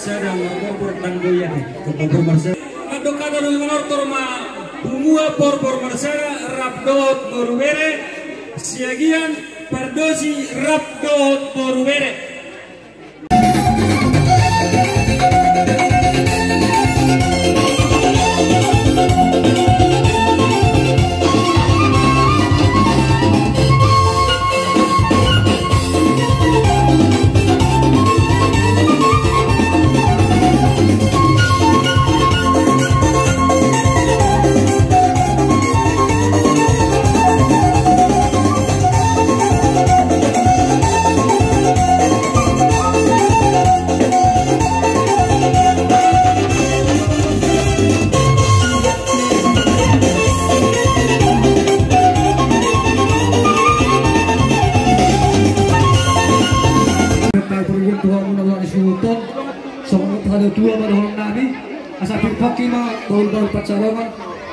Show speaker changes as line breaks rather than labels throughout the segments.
sadang por tanggoyan por Marcelo ando kada no menor torma bumua por Marcelo rapdot borubere siagian pardosi rapdot borubere.
Dua madahon nami asa pagpakima tol pacarangan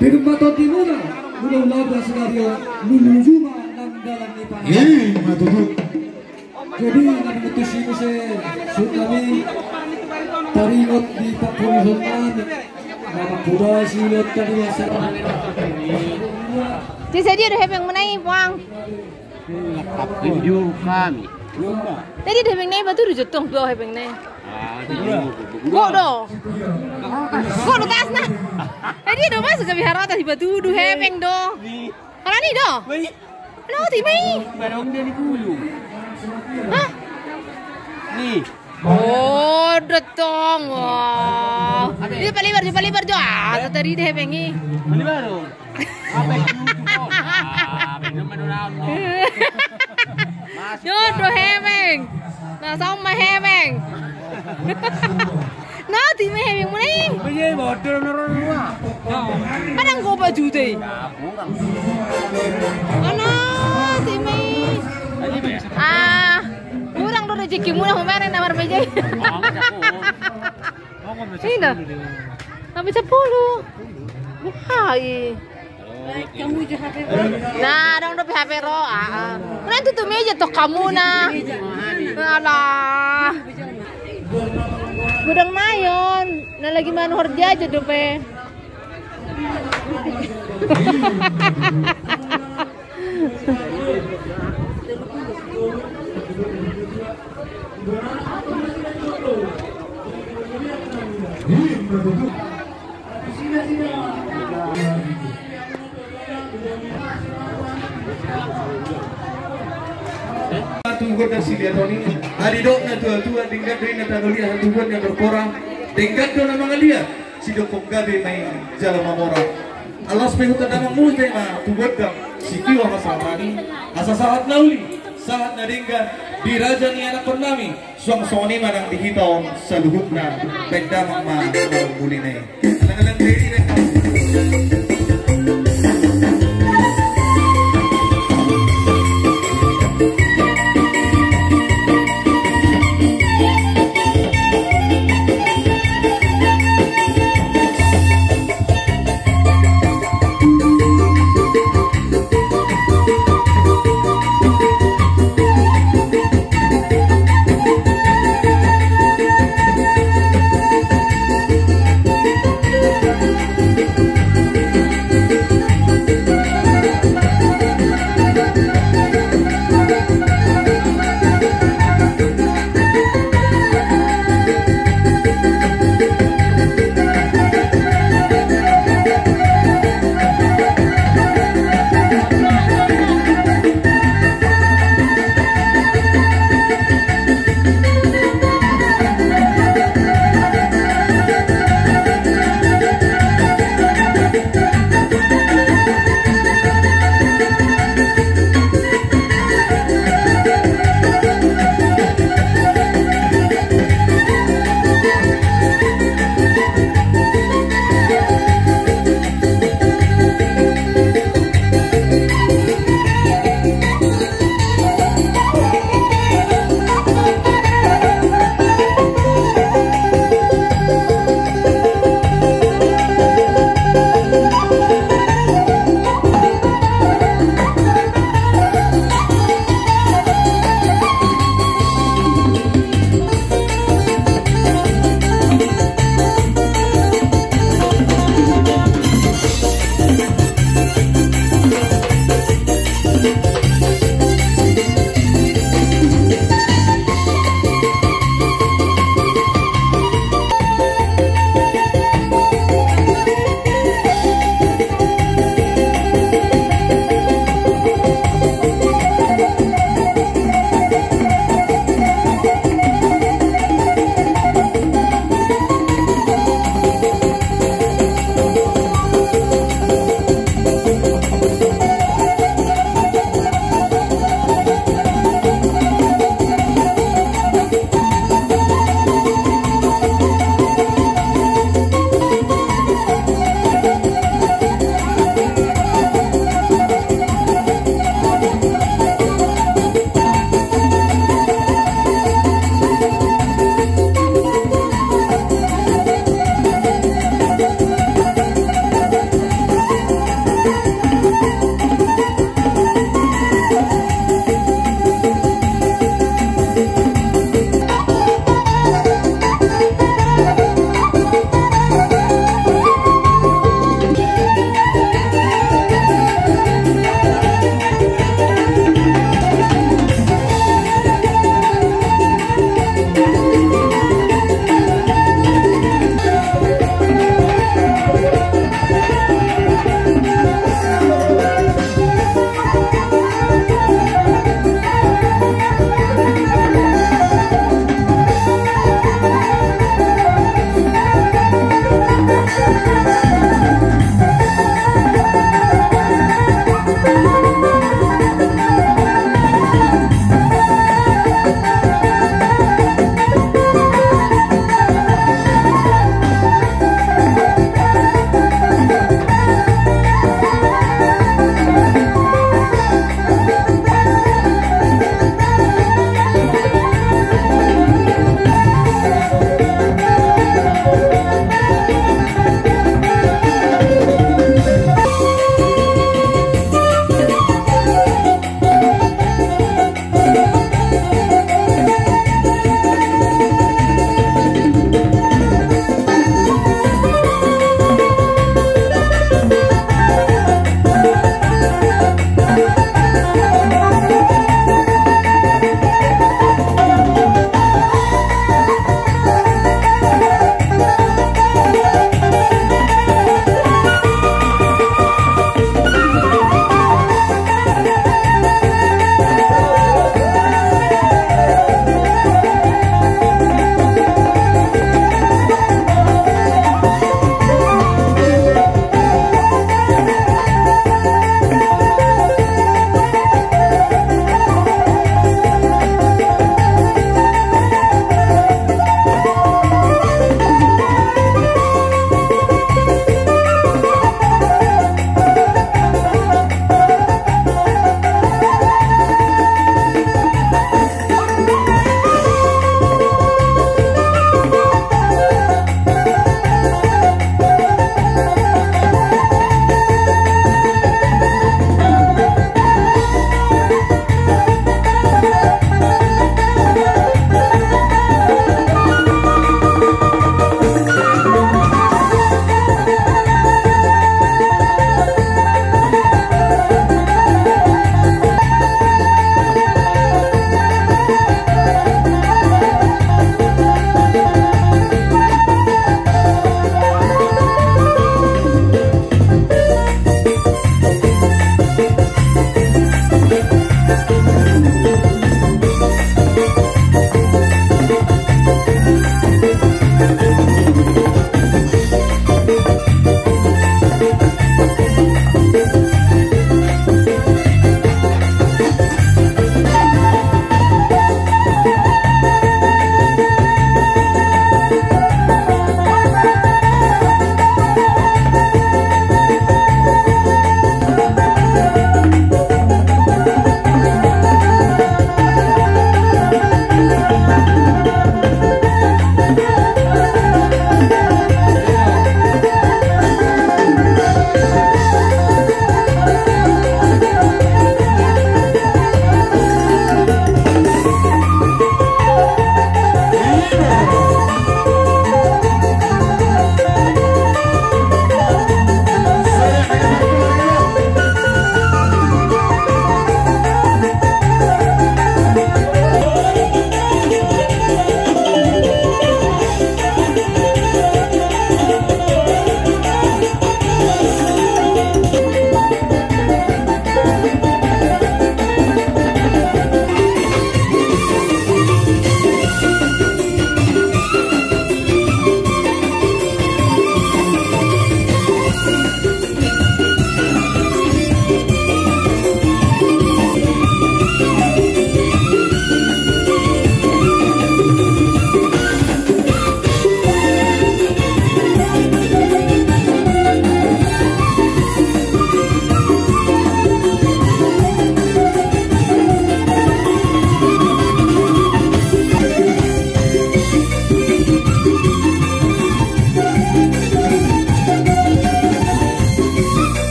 pagmaton timuna mula laga senario menuju nang dalam ni panah matutut jadi nang mutusi mo se sud kami taringot di papulisan nami napapuda silot tadi asa
di sedia ada hepeng menai puang
video kami
tadi ada hepeng nai batu dijotong dua hepeng nai Gua do tas na. Tadi do masuk ke bihara atas batu du hepeng do. Kalau ni do. Ano ti mai?
Barong dia ni kulu.
Hah?
Ni.
Oh, datang. Ini palibar jo. Ah, tadi deh hepeng ni.
Mana baru? Apa itu? Benar benar.
Yo do hepeng. Nah, sama hepeng. Nah, di mana hepeng mana ni?
Begini bodoh normal.
Kadang kau baju deh. Ano, di mana? Kurang do rezeki muna kemarin namar meja. Ini dah. Sampai 10. Hai. Kamu je HP. Nah, dong do HP ro. Nanti tuh meja tuh kamu nah. Alah. Gudang nayon, na lagi manuhor jaja do pe.
Tunggu dan si Tony, hari dok na tua tingkat dari na tangulia tunggu yang berkorang tingkat do na mangalia si dokong gabe main jalan mamora. Allah sepenuh tanda mamuste ma tunggu dam si kiwa masamani asa saat nauli saat nadingga di raja ni anak pernami suang soni manang dihitaw sa luhut na pagdamang ma bulinay. Alang-alang diri na